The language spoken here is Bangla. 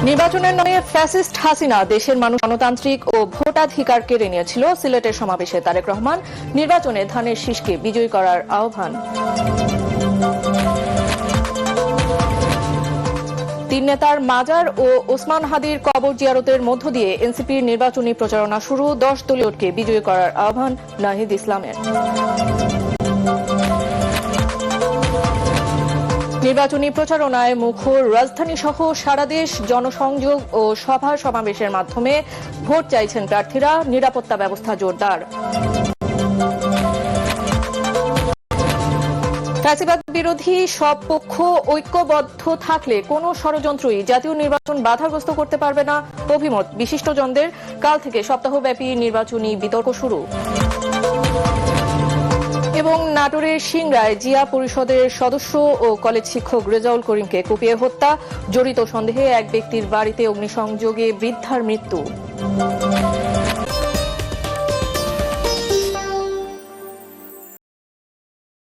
নির্বাচনের নামে ফ্যাসিস্ট হাসিনা দেশের মানুষ গণতান্ত্রিক ও ভোটাধিকার কেড়ে নিয়েছিল। সিলেটের সমাবেশে তারেক রহমান নির্বাচনে ধানের শীষকে বিজয়ী করার আহ্বান। তিন নেতার মাজার ও ওসমান হাদির কবর জিয়ারতের মধ্য দিয়ে এনসিপির নির্বাচনী প্রচারণা শুরু। 10 দলীয়কে বিজয়ী করার আহ্বান নাহিদ ইসলামের। নির্বাচনী প্রচারণায় মুখর রাজধানী সহ সারা দেশ জনসংযোগ ও সভা সমাবেশের মাধ্যমে ভোট চাইছেন প্রার্থীরা। নিরাপত্তা ব্যবস্থা জোরদার। ফ্যাসিবাদ বিরোধী সব পক্ষ ঐক্যবদ্ধ থাকলে কোনো ষড়যন্ত্রই জাতীয় নির্বাচন বাধাগ্রস্ত করতে পারবে না, অভিমত বিশিষ্টজনদের। কাল থেকে সপ্তাহব্যাপী নির্বাচনী বিতর্ক শুরু। এবং নাটোরের সিংড়ায় জিয়া পরিষদের সদস্য ও কলেজ শিক্ষক রেজাউল করিমকে কুপিয়ে হত্যা। জড়িত সন্দেহে এক ব্যক্তির বাড়িতে অগ্নিসংযোগে বৃদ্ধার মৃত্যু।